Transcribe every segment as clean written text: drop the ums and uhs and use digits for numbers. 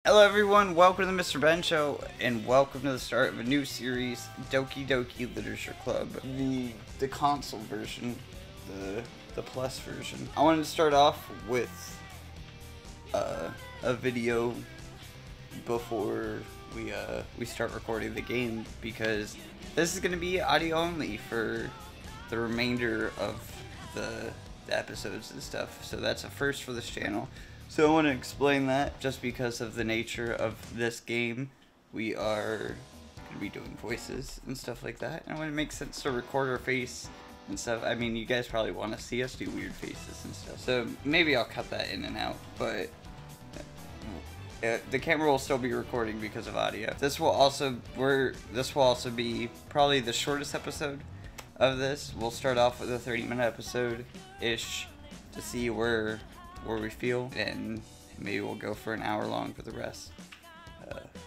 Hello everyone, welcome to the MrBenShow, and welcome to the start of a new series, Doki Doki Literature Club. The console version, the plus version. I wanted to start off with a video before we start recording the game, because this is going to be audio only for the remainder of the episodes and stuff. So that's a first for this channel. So I want to explain that, just because of the nature of this game. We are going to be doing voices and stuff like that, and when it makes sense to record our face and stuff, I mean, you guys probably want to see us do weird faces and stuff, so maybe I'll cut that in and out, but the camera will still be recording because of audio. This will also be probably the shortest episode of this. We'll start off with a 30-minute episode-ish to see where we feel, and maybe we'll go for an hour long for the rest,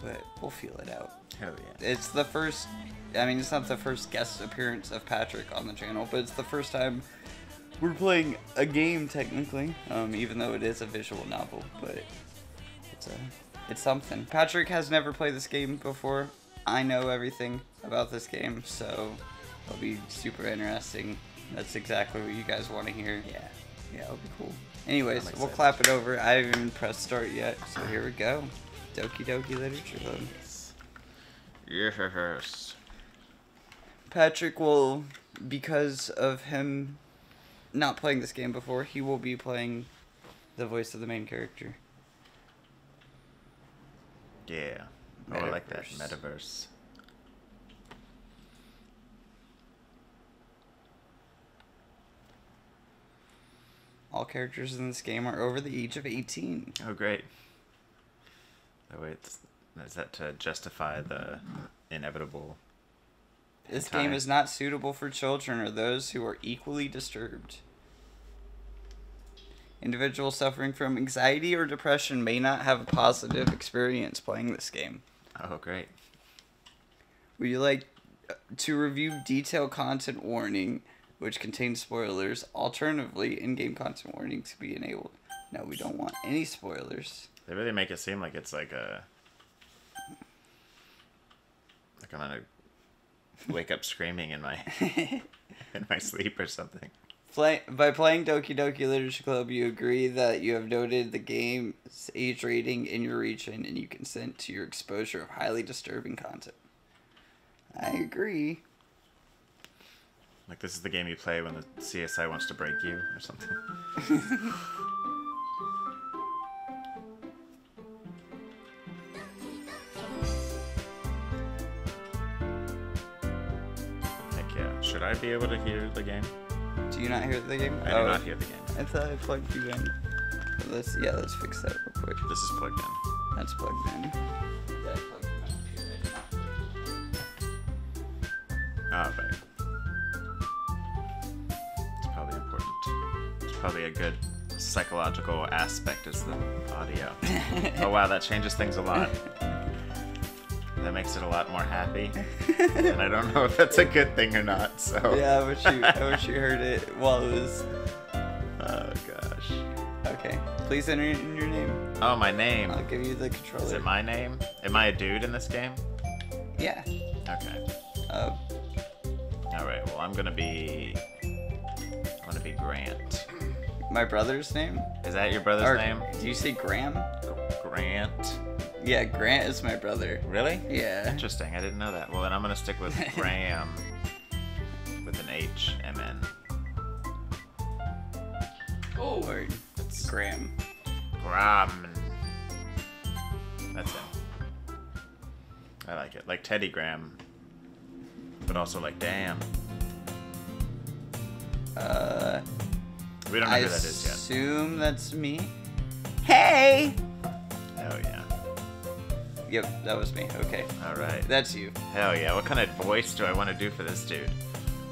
but we'll feel it out. Hell yeah. It's the first, I mean, it's not the first guest appearance of Patrick on the channel, but it's the first time we're playing a game, technically, even though it is a visual novel, but it's something. Patrick has never played this game before. I know everything about this game, so it'll be super interesting. That's exactly what you guys want to hear. Yeah, it'll be cool. Anyways, we'll clap it over. I haven't even pressed start yet, so here we go. Doki Doki Literature Club. Yes. Patrick will, because of him not playing this game before, he will be playing the voice of the main character. Yeah. Oh, I like that. Metaverse. All characters in this game are over the age of 18. Oh, great. Oh, wait. Is that to justify the inevitable? This game is not suitable for children or those who are equally disturbed. Individuals suffering from anxiety or depression may not have a positive experience playing this game. Oh, great. Would you like to review detailed content warning, which contains spoilers? Alternatively, in-game content warnings to be enabled. No, we don't want any spoilers. They really make it seem like it's like I'm gonna wake up screaming in my in my sleep or something. By playing Doki Doki Literature Club, you agree that you have noted the game's age rating in your region, and you consent to your exposure of highly disturbing content. I agree. Like, this is the game you play when the CSI wants to break you or something. Heck yeah. Should I be able to hear the game? Do you not hear the game? I do not hear the game. I thought I plugged you in. Let's fix that real quick. This is plugged in. That's plugged in. Yeah, plugged in. Oh, right. Probably a good psychological aspect is the audio. Oh wow, that changes things a lot. That makes it a lot more happy. And I don't know if that's a good thing or not, so. Yeah, I wish you heard it while it was. Oh gosh. Okay, please enter in your name. Oh, my name. I'll give you the controller. Is it my name? Am I a dude in this game? Yeah. Okay. Alright, well I'm gonna be Grant. My brother's name? Is that your brother's name? Do you say Graham? Grant. Yeah, Grant is my brother. Really? Yeah. Interesting. I didn't know that. Well, then I'm gonna stick with Graham with an H, M-N. Oh, word. That's Graham. Graham. That's him. I like it. Like Teddy Graham, but also like damn. We don't know who that is yet. I assume that's me. Hey! Oh yeah. Yep, that was me. Okay. Alright. That's you. Hell yeah. What kind of voice do I want to do for this dude?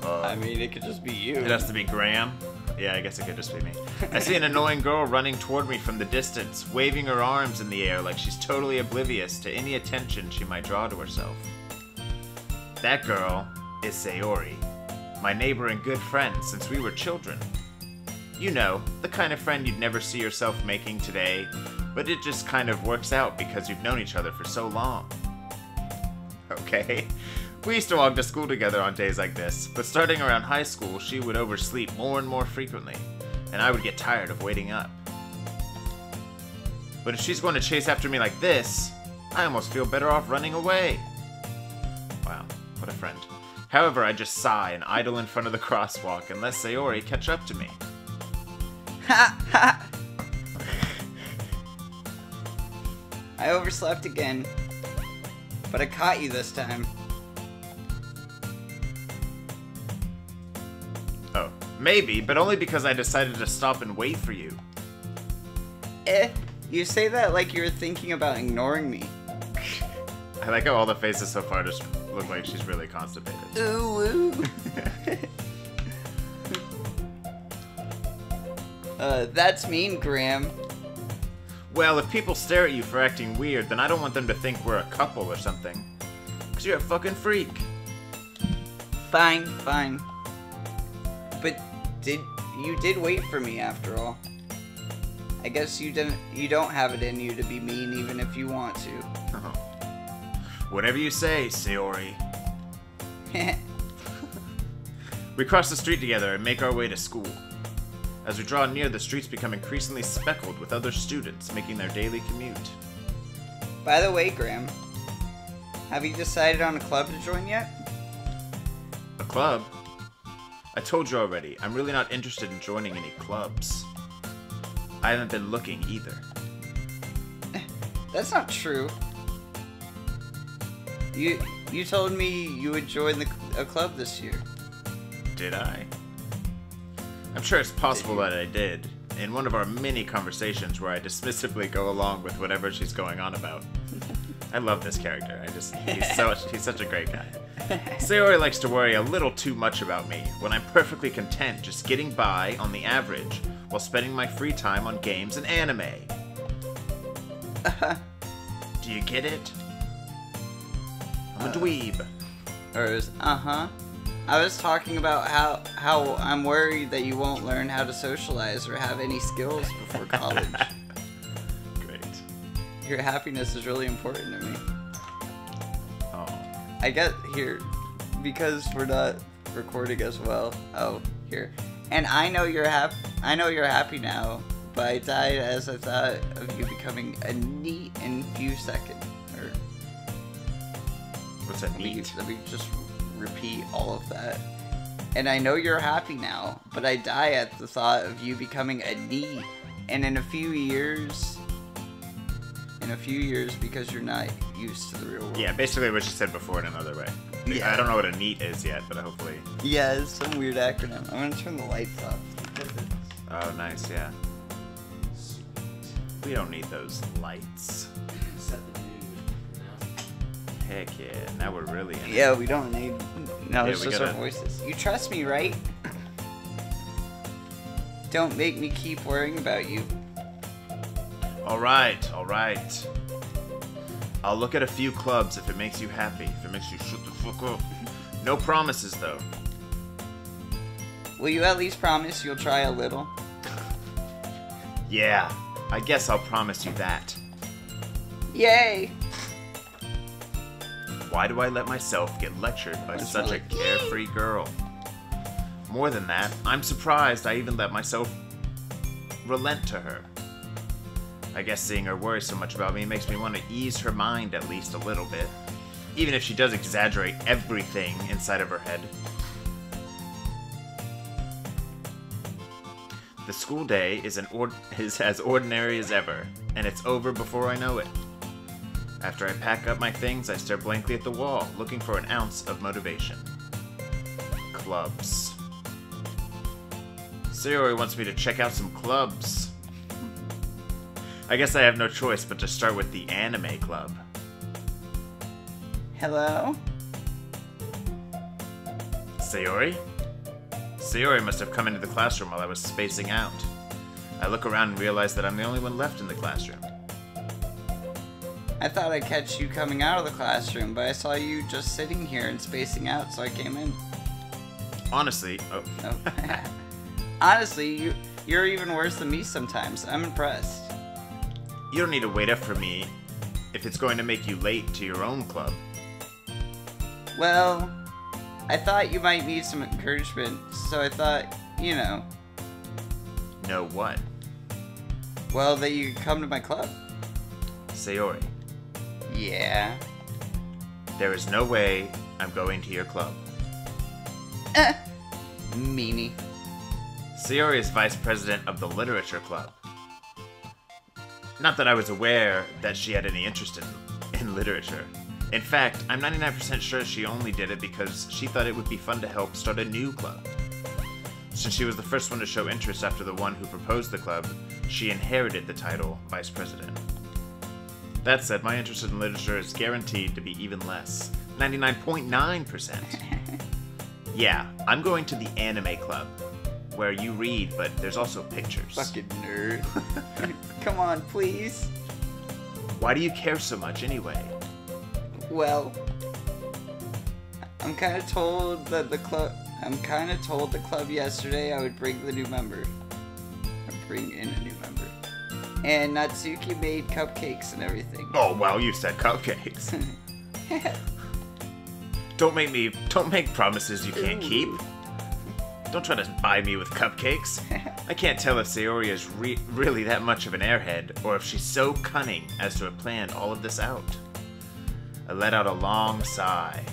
I mean, it could just be you. It has to be Graham? Yeah, I guess it could just be me. I see an annoying girl running toward me from the distance, waving her arms in the air like she's totally oblivious to any attention she might draw to herself. That girl is Sayori, my neighbor and good friend since we were children. You know, the kind of friend you'd never see yourself making today, But it just kind of works out because you've known each other for so long. Okay. We used to walk to school together on days like this, but starting around high school, she would oversleep more and more frequently, and I would get tired of waiting up. But if she's going to chase after me like this, I almost feel better off running away. Wow, what a friend. However, I just sigh and idle in front of the crosswalk and let Sayori catch up to me. Ha ha! I overslept again, but I caught you this time. Oh, maybe, but only because I decided to stop and wait for you. You say that like you were thinking about ignoring me. I like how all the faces so far just look like she's really constipated. Ooh, ooh. That's mean, Graham. Well, if people stare at you for acting weird, then I don't want them to think we're a couple or something. 'Cause you're a fucking freak. Fine, fine. But you did wait for me after all. I guess you don't have it in you to be mean even if you want to. Oh. Whatever you say, Sayori. We cross the street together and make our way to school. As we draw near, the streets become increasingly speckled with other students making their daily commute. By the way, Graham, have you decided on a club to join yet? A club? I told you already, I'm really not interested in joining any clubs. I haven't been looking either. That's not true. You told me you would join a club this year. Did I? I'm sure it's possible that I did, in one of our many conversations where I dismissively go along with whatever she's going on about. I love this character. He's such a great guy. Sayori likes to worry a little too much about me, when I'm perfectly content just getting by on the average, while spending my free time on games and anime. Do you get it? I'm a dweeb. Or it was, I was talking about how I'm worried that you won't learn how to socialize or have any skills before college. Great. Your happiness is really important to me. Oh. I get here, because we're not recording as well. Oh, here. And I know you're happy now, but I died as I thought of you becoming a neat in a few seconds. Or What's that neat? Let me just repeat all of that. And I know you're happy now, but I die at the thought of you becoming a neat. And in a few years, because you're not used to the real world. Yeah, basically what she said before in another way. Yeah. I don't know what a neat is yet, but hopefully. Yeah, it's some weird acronym. I'm gonna turn the lights off. Oh, nice, yeah. We don't need those lights. Set the mood, you know? Heck yeah, now we're really in it. Yeah, we don't need. No, Yeah, it's we just our gotta- voices. You trust me, right? Don't make me keep worrying about you. Alright, alright. I'll look at a few clubs if it makes you happy. If it makes you shut the fuck up. No promises, though. Will you at least promise you'll try a little? Yeah, I guess I'll promise you that. Yay! Why do I let myself get lectured by That's such a like, carefree girl? More than that, I'm surprised I even let myself relent to her. I guess seeing her worry so much about me makes me want to ease her mind at least a little bit. Even if she does exaggerate everything inside of her head. The school day is as ordinary as ever, and it's over before I know it. After I pack up my things, I stare blankly at the wall, looking for an ounce of motivation. Clubs. Sayori wants me to check out some clubs. I guess I have no choice but to start with the anime club. Hello? Sayori? Sayori must have come into the classroom while I was spacing out. I look around and realize that I'm the only one left in the classroom. I thought I'd catch you coming out of the classroom, but I saw you just sitting here and spacing out, so I came in. Honestly, Oh. Honestly, you're even worse than me sometimes. I'm impressed. You don't need to wait up for me if it's going to make you late to your own club. Well, I thought you might need some encouragement, so I thought, you know. Know what? Well, that you could come to my club. Sayori, Yeah. there is no way I'm going to your club. Meanie. Sayori is vice president of the literature club. Not that I was aware that she had any interest in literature. In fact, I'm 99% sure she only did it because she thought it would be fun to help start a new club. Since she was the first one to show interest after the one who proposed the club, she inherited the title vice president. That said, my interest in literature is guaranteed to be even less. 99.9%. Yeah, I'm going to the anime club, where you read, but there's also pictures. Fucking nerd. Come on, please. Why do you care so much anyway? Well, I'm kind of told the club yesterday I would bring the new member. Or bring in a new member. And Natsuki made cupcakes and everything. Oh, well, you said cupcakes. Don't make promises you can't keep. Don't try to buy me with cupcakes. I can't tell if Sayori is really that much of an airhead, or if she's so cunning as to have planned all of this out. I let out a long sigh.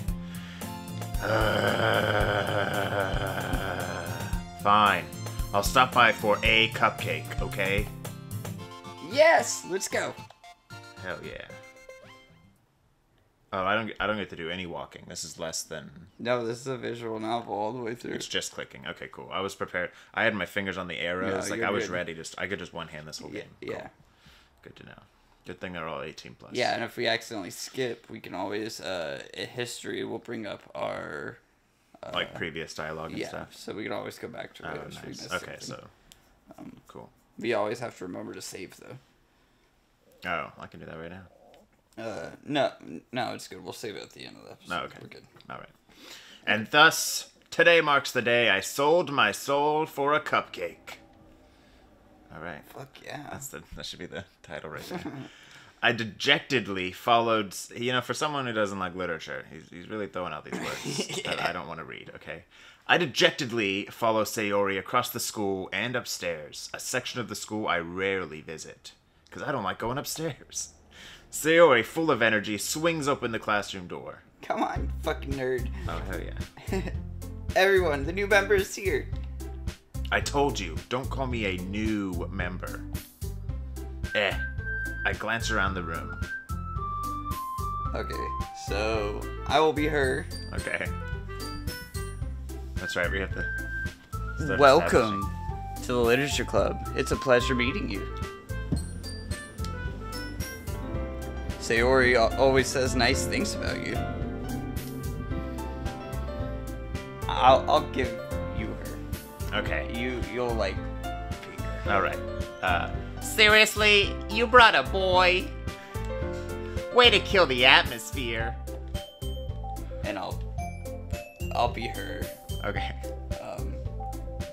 Fine. I'll stop by for a cupcake, okay? Yes, let's go. Hell yeah. Oh, I don't get to do any walking. This is less than... No, this is a visual novel all the way through. It's just clicking. Okay, cool. I was prepared. I had my fingers on the arrows. No, I was good. ready. I could just one-hand this whole game. Cool. Yeah. Good to know. Good thing they're all 18 plus. Yeah, and if we accidentally skip, we can always, in history, we'll bring up our... like previous dialogue and stuff. So we can always go back to it. Oh, nice. Okay, so... cool. We always have to remember to save, though. Oh, I can do that right now. No, it's good. We'll save it at the end of the episode. Oh, okay. We're good. All right. And thus, today marks the day I sold my soul for a cupcake. All right. Fuck yeah. That should be the title right there. I dejectedly followed... You know, for someone who doesn't like literature, he's really throwing out these words that I don't want to read, okay? I dejectedly follow Sayori across the school and upstairs, a section of the school I rarely visit, because I don't like going upstairs. Sayori, full of energy, swings open the classroom door. Come on, fucking nerd. Oh, hell yeah. Everyone, the new member is here. I told you, don't call me a new member. I glance around the room. Okay, so I will be her. Okay. That's right, we have to... start Welcome to the Literature Club. It's a pleasure meeting you. Sayori always says nice things about you. I'll give you her. Okay. You'll like pick her. All right. Seriously, you brought a boy? Way to kill the atmosphere. And I'll be her. Okay.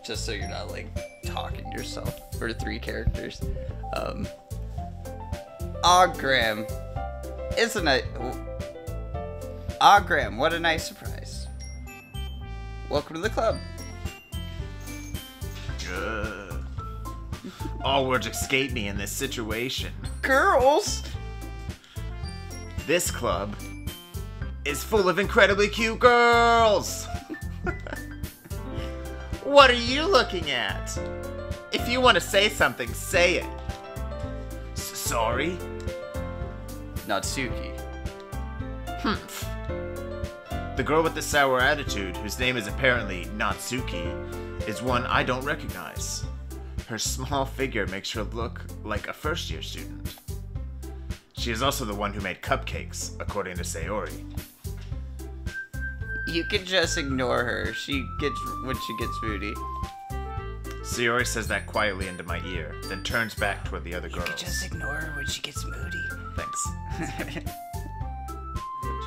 Just so you're not like talking to yourself for 3 characters. Aw, Graham. Isn't it? Aw, Graham, what a nice surprise. Welcome to the club. All words escape me in this situation. Girls! This club is full of incredibly cute girls! What are you looking at? If you want to say something, say it. Sorry? Natsuki. Humph. The girl with the sour attitude, whose name is apparently Natsuki, is one I don't recognize. Her small figure makes her look like a first-year student. She is also the one who made cupcakes, according to Sayori. You can just ignore her. When she gets moody. Sayori says that quietly into my ear, then turns back toward the other girls. You can just ignore her when she gets moody. Thanks. You didn't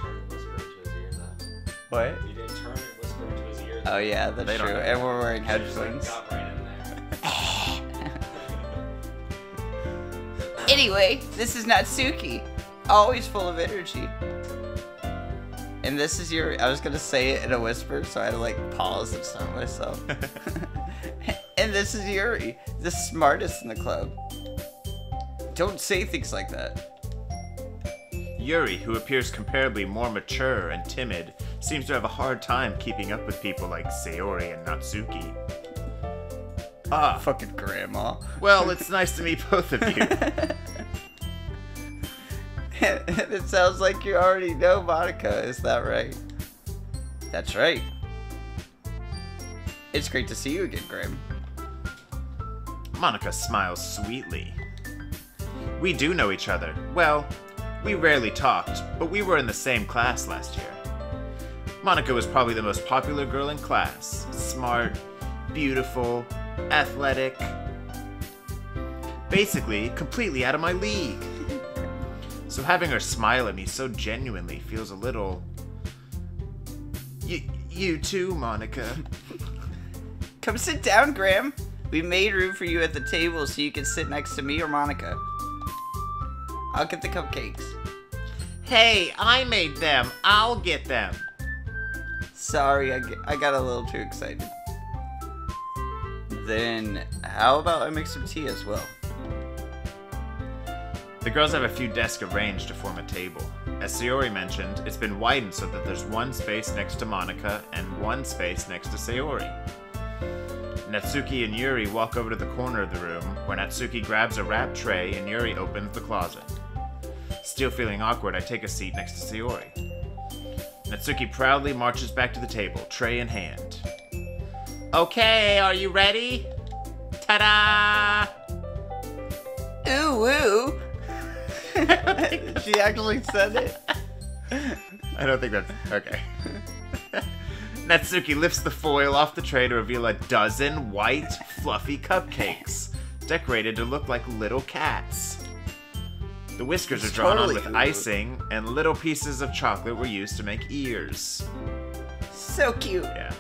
turn and whisper into his ear, though. What? You didn't turn and whisper into his ear. Oh yeah, that's They don't true. know. And we're wearing Just, like, headphones. got right in there. It Anyway, this is Natsuki. Always full of energy. And this is Yuri. I was gonna say it in a whisper, so I had to like pause and stop myself. And this is Yuri, the smartest in the club. Don't say things like that. Yuri, who appears comparably more mature and timid, seems to have a hard time keeping up with people like Sayori and Natsuki. Ah, Fucking grandma. well, it's nice to meet both of you. It sounds like you already know Monika, is that right? That's right. It's great to see you again, Graham. Monika smiles sweetly. We do know each other. Well, we rarely talked, but we were in the same class last year. Monika was probably the most popular girl in class. Smart, beautiful, athletic. Basically, completely out of my league. So having her smile at me so genuinely feels a little... You too, Monika. Come sit down, Graham. We made room for you at the table so you can sit next to me or Monika. I'll get the cupcakes. Hey, I made them. I'll get them. Sorry, I got a little too excited. Then, how about I make some tea as well? The girls have a few desks arranged to form a table. As Sayori mentioned, it's been widened so that there's one space next to Monika and one space next to Sayori. Natsuki and Yuri walk over to the corner of the room, where Natsuki grabs a wrap tray and Yuri opens the closet. Still feeling awkward, I take a seat next to Sayori. Natsuki proudly marches back to the table, tray in hand. Okay, are you ready? Ta-da! Ooh, woo! She actually said it. I don't think that's... okay. Natsuki lifts the foil off the tray to reveal a dozen white, fluffy cupcakes, decorated to look like little cats. The whiskers are drawn on with icing, and little pieces of chocolate were used to make ears. So cute. Yeah.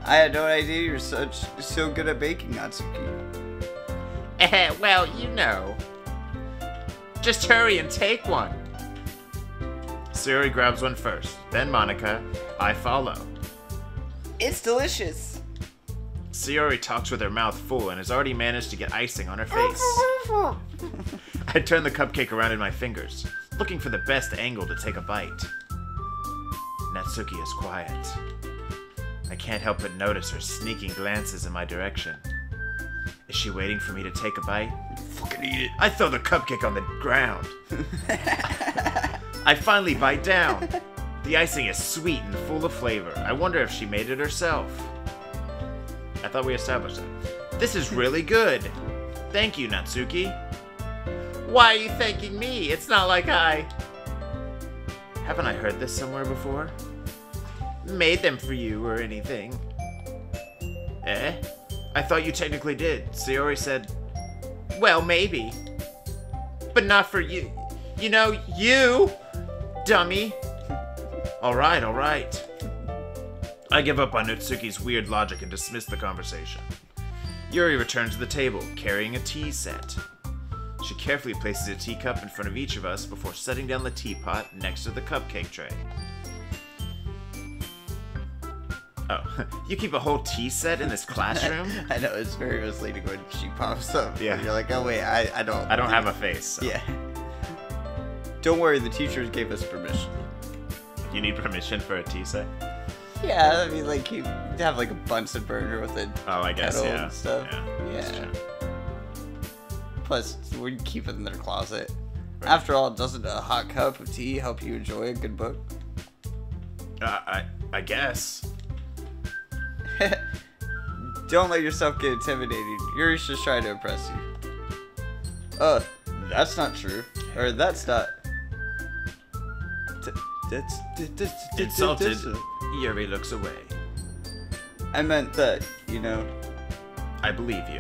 I had no idea you were so good at baking, Natsuki. Well, you know. Just hurry and take one. Sayori grabs one first, then Monika. I follow. It's delicious. Sayori talks with her mouth full and has already managed to get icing on her face. I turn the cupcake around in my fingers, looking for the best angle to take a bite. Natsuki is quiet. I can't help but notice her sneaking glances in my direction. Is she waiting for me to take a bite? Fucking eat it. I throw the cupcake on the ground. I finally bite down. The icing is sweet and full of flavor. I wonder if she made it herself. I thought we established that. This is really good. Thank you, Natsuki. Why are you thanking me? It's not like I... Haven't I heard this somewhere before? Made them for you or anything. Eh? I thought you technically did. Sayori said, well, maybe. But not for you. You know, you, dummy. Alright, alright. I give up on Natsuki's weird logic and dismiss the conversation. Yuri returns to the table, carrying a tea set. She carefully places a teacup in front of each of us before setting down the teapot next to the cupcake tray. Oh, you keep a whole tea set in this classroom? I know, it's very misleading when she pops up. Yeah. You're like, oh wait, I don't have a face. So. Yeah. Don't worry, the teachers gave us permission. You need permission for a tea set? Yeah, I mean, like, you have like a Bunsen burner with a kettle and stuff. Yeah. Plus, we keep it in their closet. Right. After all, doesn't a hot cup of tea help you enjoy a good book? I guess. Don't let yourself get intimidated. Yuri's just trying to impress you. That's not true. Or that's not... Insulted, Yuri looks away. I meant that, you know. I believe you.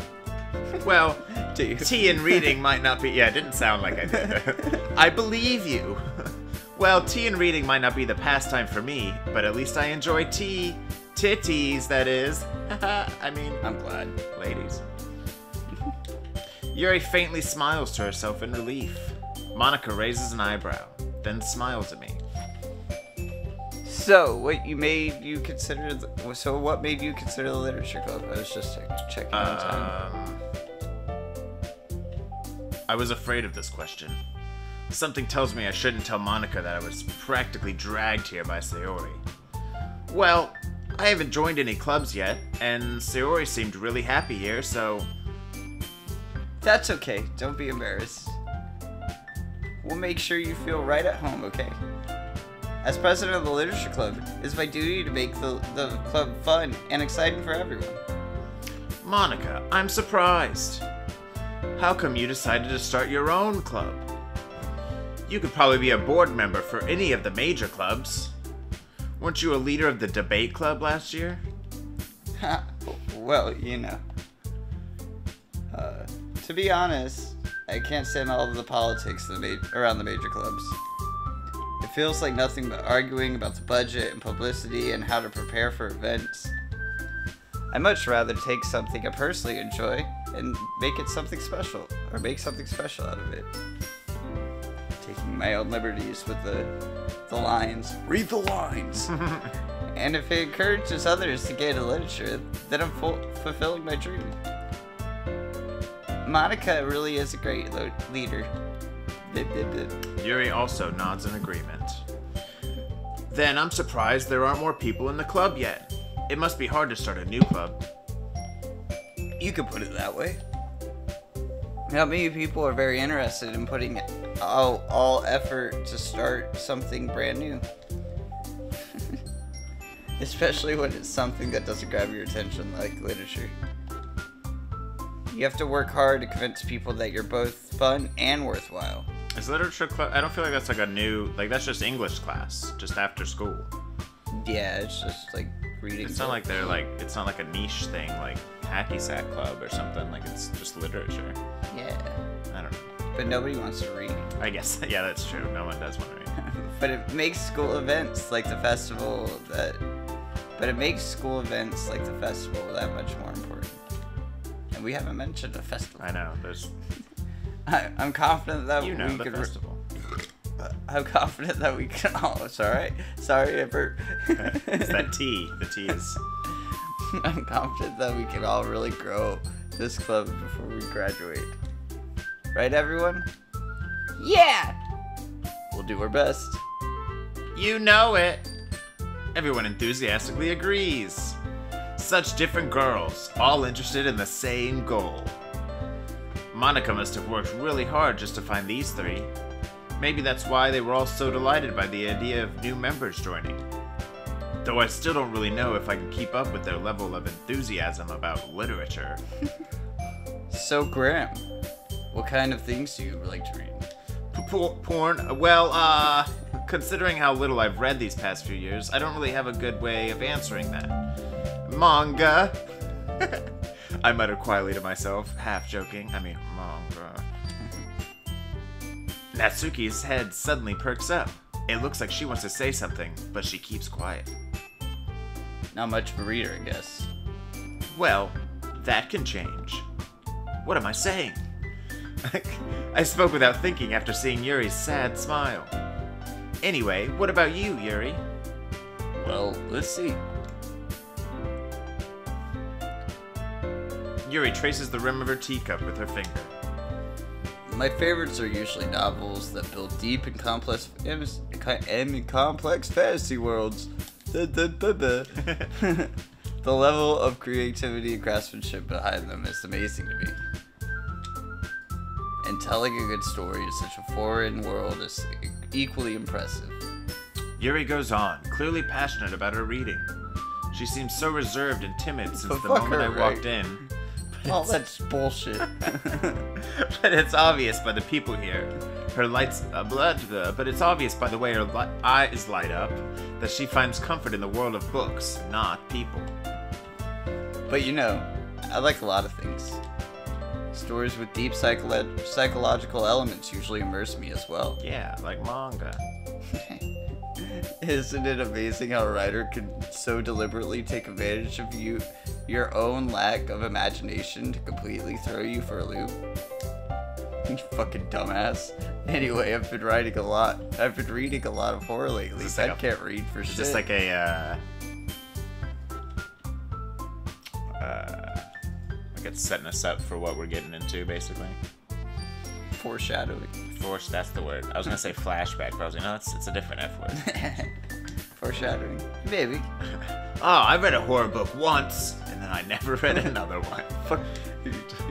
Well, tea and reading might not be... Yeah, it didn't sound like I did. I believe you. Well, tea and reading might not be the pastime for me, but at least I enjoy tea. Titties, that is. I mean... I'm glad. Ladies. Yuri faintly smiles to herself in relief. Monika raises an eyebrow, then smiles at me. So, what made you consider the literature club? I was just checking on time. I was afraid of this question. Something tells me I shouldn't tell Monika that I was practically dragged here by Sayori. Well, I haven't joined any clubs yet, and Sayori seemed really happy here, so... That's okay. Don't be embarrassed. We'll make sure you feel right at home, okay? As president of the literature club, it's my duty to make the club fun and exciting for everyone. Monika, I'm surprised. How come you decided to start your own club? You could probably be a board member for any of the major clubs. Weren't you a leader of the debate club last year? Well, you know. To be honest, I can't stand all of the politics around the major clubs. It feels like nothing but arguing about the budget and publicity and how to prepare for events. I'd much rather take something I personally enjoy and make something special out of it. Taking my own liberties with the lines. Read the lines! And if it encourages others to get into literature, then I'm fulfilling my dream. Monika really is a great leader. Yuri also nods in agreement. Then I'm surprised there aren't more people in the club yet. It must be hard to start a new club. You could put it that way. Not many people are very interested in putting all effort to start something brand new. Especially when it's something that doesn't grab your attention like literature. You have to work hard to convince people that you're both fun and worthwhile. Is literature club? I don't feel like that's like a new, that's just English class, just after school. Yeah, it's just like reading. It's not like they're like, it's not like a niche thing like Hacky Sack Club or something, like it's just literature. Yeah. I don't know. But nobody wants to read. I guess, yeah, that's true. No one does want to read. But it makes school events like the festival that much more important. And we haven't mentioned a festival. I know, there's... I'm confident that you know we the could... festival. I'm confident that we can... Oh, sorry, I burped. It's that tea. The tea is... I'm confident that we can all really grow this club before we graduate. Right, everyone? Yeah! We'll do our best. You know it! Everyone enthusiastically agrees. Such different girls, all interested in the same goal. Monika must have worked really hard just to find these three. Maybe that's why they were all so delighted by the idea of new members joining. Though I still don't really know if I can keep up with their level of enthusiasm about literature. So, Graham, what kind of things do you like to read? Porn? Well, considering how little I've read these past few years, I don't really have a good way of answering that. Manga! I muttered quietly to myself, half joking. I mean, manga. Natsuki's head suddenly perks up. It looks like she wants to say something, but she keeps quiet. Not much of a reader, I guess. Well, that can change. What am I saying? I spoke without thinking after seeing Yuri's sad smile. Anyway, what about you, Yuri? Well, let's see. Yuri traces the rim of her teacup with her finger. My favorites are usually novels that build deep and complex fantasy worlds. The level of creativity and craftsmanship behind them is amazing to me. And telling a good story in such a foreign world is equally impressive. Yuri goes on, clearly passionate about her reading. She seems so reserved and timid since the moment I walked in. Oh, that's bullshit. But it's obvious by the people here. Her lights, but it's obvious by the way her eyes light up that she finds comfort in the world of books, not people. But you know, I like a lot of things. Stories with deep psychological elements usually immerse me as well. Yeah, like manga. Isn't it amazing how a writer can so deliberately take advantage of your own lack of imagination to completely throw you for a loop? You fucking dumbass. Anyway, I've been reading a lot of horror lately. I can't read for shit. Is this like a, like it's setting us up for what we're getting into, basically? Foreshadowing. That's the word. I was gonna say flashback, but I was like, no, it's a different F word. Foreshadowing. Maybe. Oh, I read a horror book once, and then I never read another one. Fuck.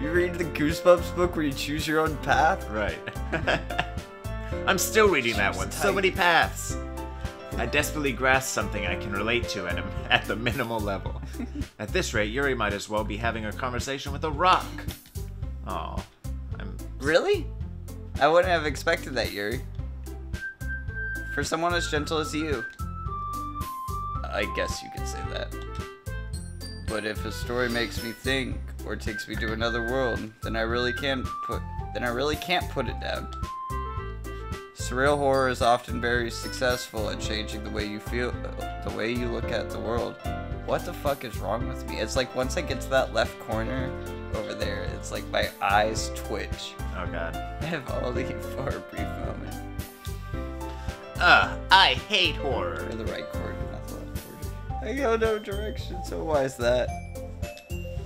You read the Goosebumps book where you choose your own path? Right. I'm still reading that one. So many paths. I desperately grasp something I can relate to at the minimal level. At this rate, Yuri might as well be having a conversation with a rock. Oh, Really? I wouldn't have expected that, Yuri. For someone as gentle as you. I guess you could say that. But if a story makes me think or takes me to another world, then I really can't put it down. Surreal horror is often very successful at changing the way you feel, the way you look at the world. What the fuck is wrong with me? It's like once I get to that left corner over there, it's like my eyes twitch. Oh god. I have only for a brief moment. I hate horror. Or the right corner, not the left corner. I go no direction, so why is that?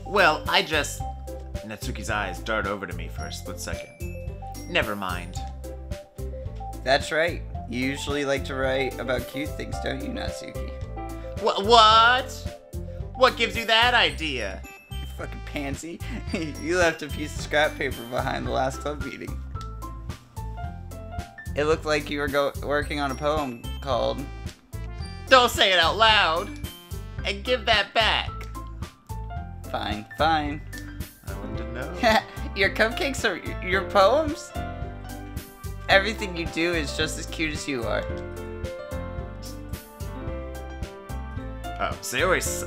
Well, Natsuki's eyes dart over to me for a split second. Never mind. That's right. You usually like to write about cute things, don't you, Natsuki? What? What gives you that idea? You fucking pansy. You left a piece of scrap paper behind the last club meeting. It looked like you were working on a poem called... Don't say it out loud! And give that back! Fine. I wanted to know. Your cupcakes are your poems? Everything you do is just as cute as you are. Oh, Sayori's...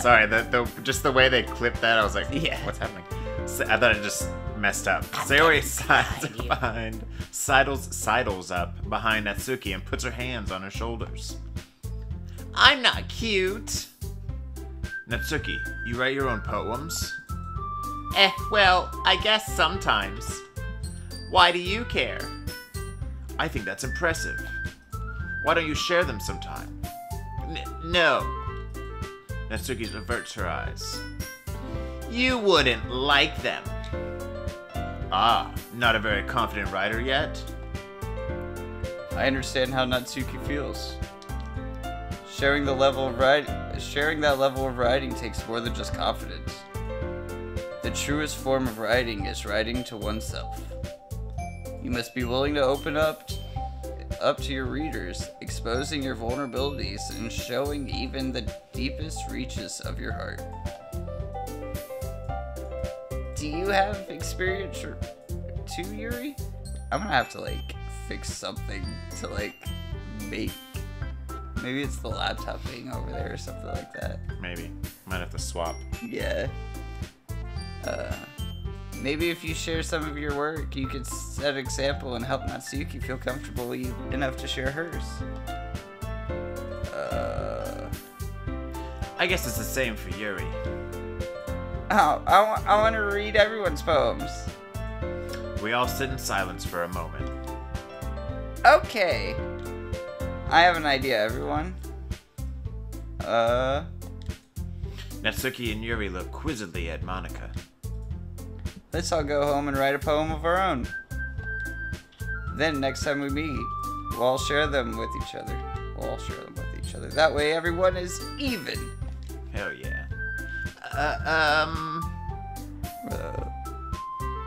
Sorry, just the way they clipped that, I was like, yeah. What's happening? I thought it just messed up. Sayori sidles up behind Natsuki and puts her hands on her shoulders. I'm not cute. Natsuki, you write your own poems? Well, I guess sometimes. Why do you care? I think that's impressive. Why don't you share them sometime? No. Natsuki averts her eyes. You wouldn't like them. Ah, not a very confident writer yet? I understand how Natsuki feels. Sharing that level of writing takes more than just confidence. The truest form of writing is writing to oneself. You must be willing to open up to your readers, exposing your vulnerabilities and showing even the deepest reaches of your heart. Do you have experience too, Yuri? I'm gonna have to fix something to make. Maybe it's the laptop being over there or something like that. Maybe. Might have to swap. Yeah. Maybe if you share some of your work, you could set an example and help Natsuki feel comfortable enough to share hers. I guess it's the same for Yuri. Oh, I want to read everyone's poems. We all sit in silence for a moment. Okay. I have an idea, everyone. Natsuki and Yuri look quizzically at Monika. Let's all go home and write a poem of our own. Then next time we meet, we'll all share them with each other. That way everyone is even. Hell yeah.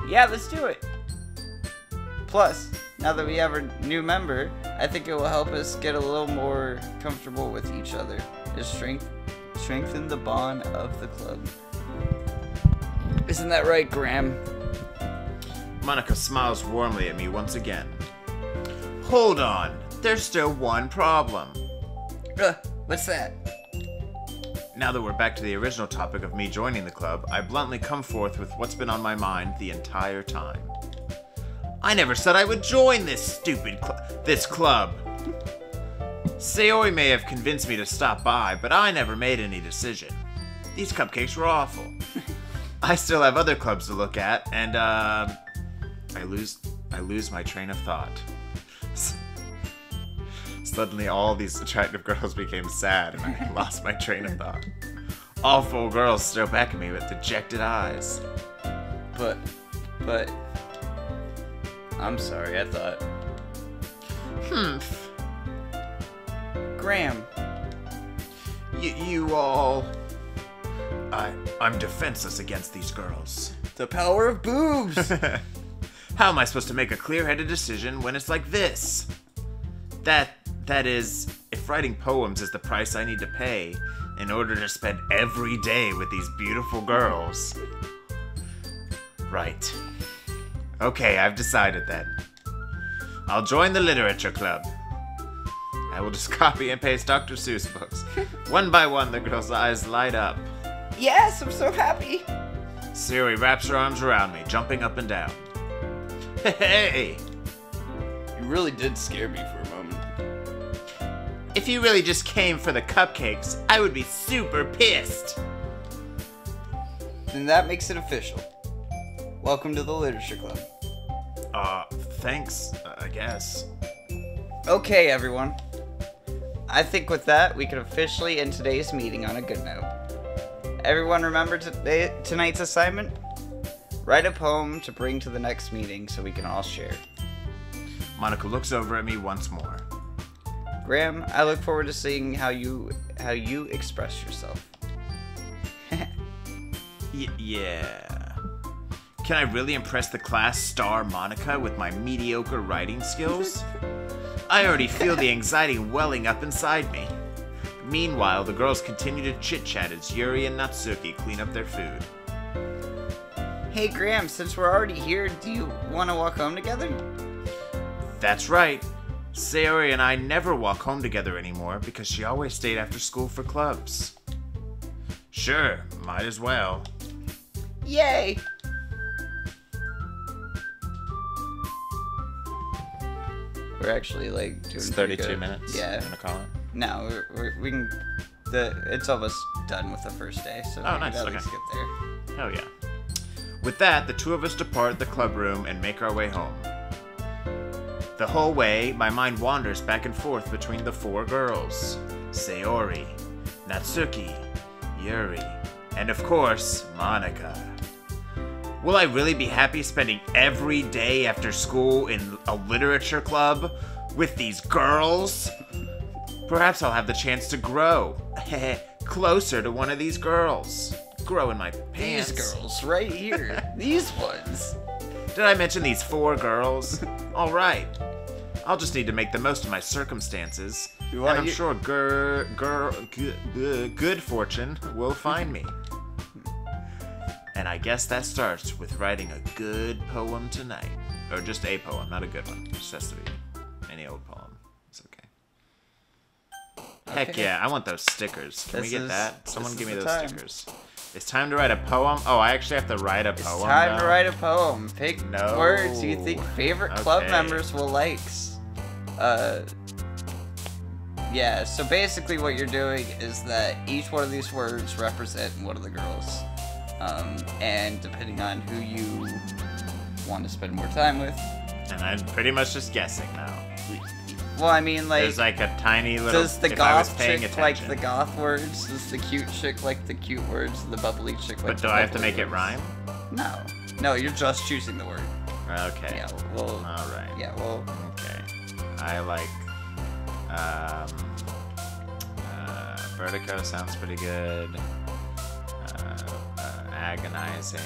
Yeah, let's do it. Plus, now that we have a new member, I think it will help us get a little more comfortable with each other. Just strengthen the bond of the club. Isn't that right, Graham? Monika smiles warmly at me once again. Hold on, there's still one problem. What's that? Now that we're back to the original topic of me joining the club, I bluntly come forth with what's been on my mind the entire time. I never said I would join this stupid club. Sayori may have convinced me to stop by, but I never made any decision. These cupcakes were awful. I still have other clubs to look at, and I lose my train of thought. Suddenly all these attractive girls became sad and I lost my train of thought. All 4 girls stare back at me with dejected eyes. But, I'm sorry, I thought. Graham. You all... I'm defenseless against these girls. The power of boobs! How am I supposed to make a clear-headed decision when it's like this? That is, if writing poems is the price I need to pay in order to spend every day with these beautiful girls. Right. Okay, I've decided then. I'll join the literature club. I will just copy and paste Dr. Seuss books. One by one, the girls' eyes light up. Yes, I'm so happy! Sayori wraps her arms around me, jumping up and down. Hey! You really did scare me for a moment. If you really just came for the cupcakes, I would be super pissed. Then that makes it official. Welcome to the Literature Club. Thanks, I guess. Okay, everyone. I think with that, we can officially end today's meeting on a good note. Everyone remember tonight's assignment? Write a poem to bring to the next meeting so we can all share. Monika looks over at me once more. Graham, I look forward to seeing how you express yourself. Yeah. Can I really impress the class star Monika with my mediocre writing skills? I already feel the anxiety welling up inside me. Meanwhile, the girls continue to chit-chat as Yuri and Natsuki clean up their food. Hey Graham, since we're already here, do you want to walk home together? That's right. Sayori and I never walk home together anymore because she always stayed after school for clubs. Sure, might as well. Yay! We're actually like doing It's pretty 32 good. minutes. Yeah. You wanna call it? No, we can. It's almost done with the first day, so Oh, we nice, can at okay. least get there. Hell yeah. With that, the 2 of us depart the club room and make our way home. The whole way, my mind wanders back and forth between the 4 girls. Sayori, Natsuki, Yuri, and of course, Monika. Will I really be happy spending every day after school in a literature club with these girls? Perhaps I'll have the chance to grow closer to one of these girls. Grow in my pants. These girls right here. These ones. Did I mention these 4 girls? All right. I'll just need to make the most of my circumstances, and I'm sure good fortune will find me. And I guess that starts with writing a good poem tonight. Or just a poem, not a good one. It just has to be any old poem. It's okay. Heck yeah, I want those stickers. Can we get that? Someone give me those stickers. It's time to write a poem. Oh, I actually have to write a poem. It's time to write a poem. Pick words you think favorite club members will like. Yeah, so basically what you're doing is that each one of these words represent one of the girls. And depending on who you want to spend more time with. And I'm pretty much just guessing now. Well, I mean, like... There's like a tiny little... Does the goth chick like the goth words? Does the cute chick like the cute words? The bubbly chick like the bubbly words? But do I have to make it rhyme? No. No, you're just choosing the word. Okay. Yeah, well... Alright. Yeah, well... Okay. I like... Vertigo sounds pretty good. Agonizing.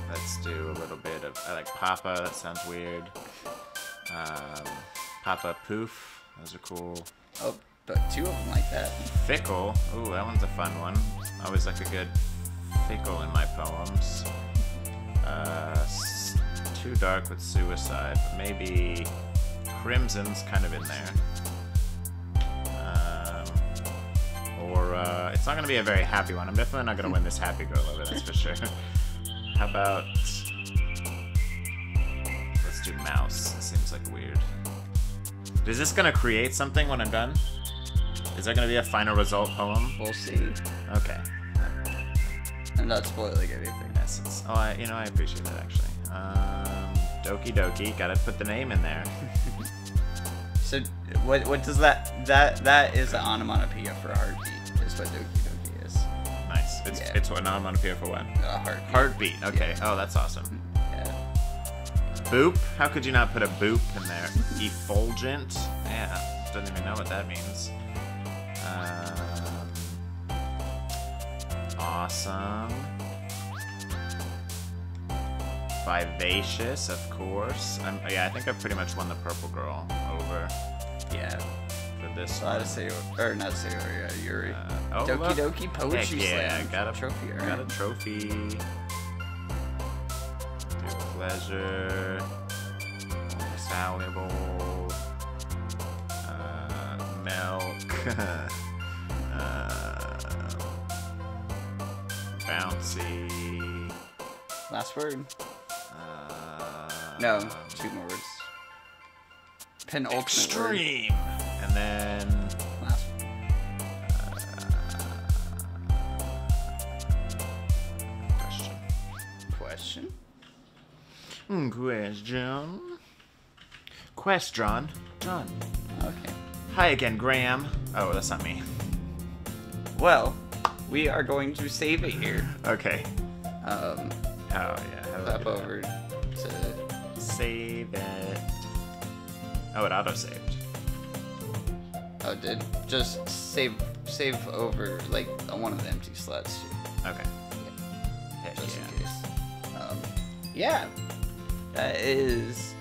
Let's do a little bit of... I like Papa. That sounds weird. Papa Poof. Those are cool. Oh, but 2 of them like that. Fickle. Ooh, that one's a fun one. I always like a good fickle in my poems. Too dark with suicide. But maybe Crimson's kind of in there. It's not going to be a very happy one. I'm definitely not going to win this happy girl over, that's for sure. How about... Let's do mouse. It seems like weird. Is this going to create something when I'm done? Is that going to be a final result poem? We'll see. Okay. I'm not spoiling anything. In essence. Oh, I appreciate that, actually. Doki Doki. Gotta put the name in there. So what does that is an onomatopoeia for a heartbeat. Is what Doki Doki is. Nice. It's an onomatopoeia for what? A heartbeat. Heartbeat. Okay. Oh, that's awesome. Yeah. Boop? How could you not put a boop in there? Effulgent? Yeah. Doesn't even know what that means. Awesome. Vivacious, of course. Yeah, I think I pretty much won the purple girl over. Yeah. For this A lot of Sayori, or not Sayori, Yuri. Oh, Doki look. Doki Poetry Heck yeah, Slam. got a trophy. Got a trophy. Do pleasure. Most valuable. Milk. Bouncy. Last word. No, 2 more words. Penultimate Extreme. word. And then Last question. question. Question. John. Okay. Hi again, Graham. Oh, that's not me. Well, we are going to save it here. Okay. Oh yeah. How do I Up do that? over to. Save it. Oh, it auto-saved. Oh, it did. Just save over like on one of the empty slots too. Okay. Heck Just yeah. in case. Yeah. That is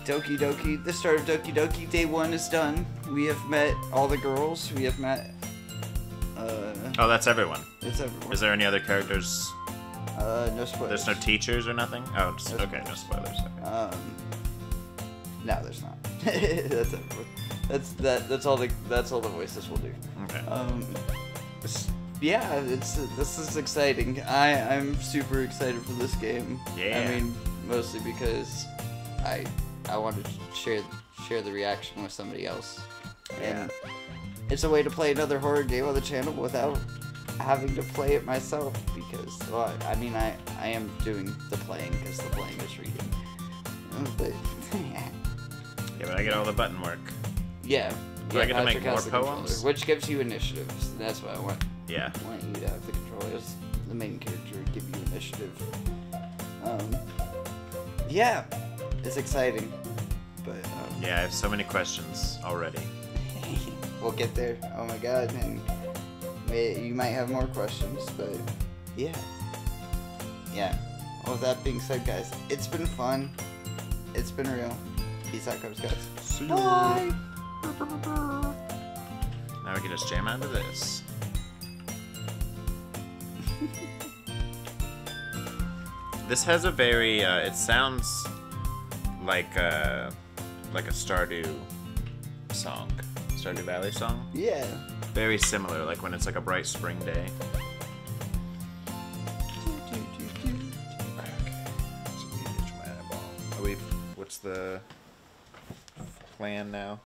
Doki Doki. The start of Doki Doki. Day 1 is done. We have met all the girls. We have met. Oh, that's everyone. It's everyone. Is there any other characters? No spoilers. There's no teachers or nothing? Oh, just, No okay, no spoilers. Okay. No, there's not. That's everyone. That's all the voices will do. Okay. Yeah, this is exciting. I'm super excited for this game. Yeah. I mean, mostly because I wanted to share the reaction with somebody else. And it's a way to play another horror game on the channel without having to play it myself, because, well, I mean, I am doing the playing because the playing is reading. But Yeah, but I get all the button work. yeah. Do I get to make Patrick more has the controller, poems? which gives you initiatives. That's what I want. Yeah. I want you to have the controllers, the main character, give you initiative. Yeah, it's exciting, but Yeah, I have so many questions already. we'll get there. Oh my god, and you might have more questions, but yeah. All of that being said, guys, it's been fun. It's been real. Peace out, Cubs, guys. See Bye. Now we can just jam onto this. This has a very, it sounds like a Stardew song. Stardew Valley song? Yeah. Very similar, like when it's like a bright spring day. What's the plan now?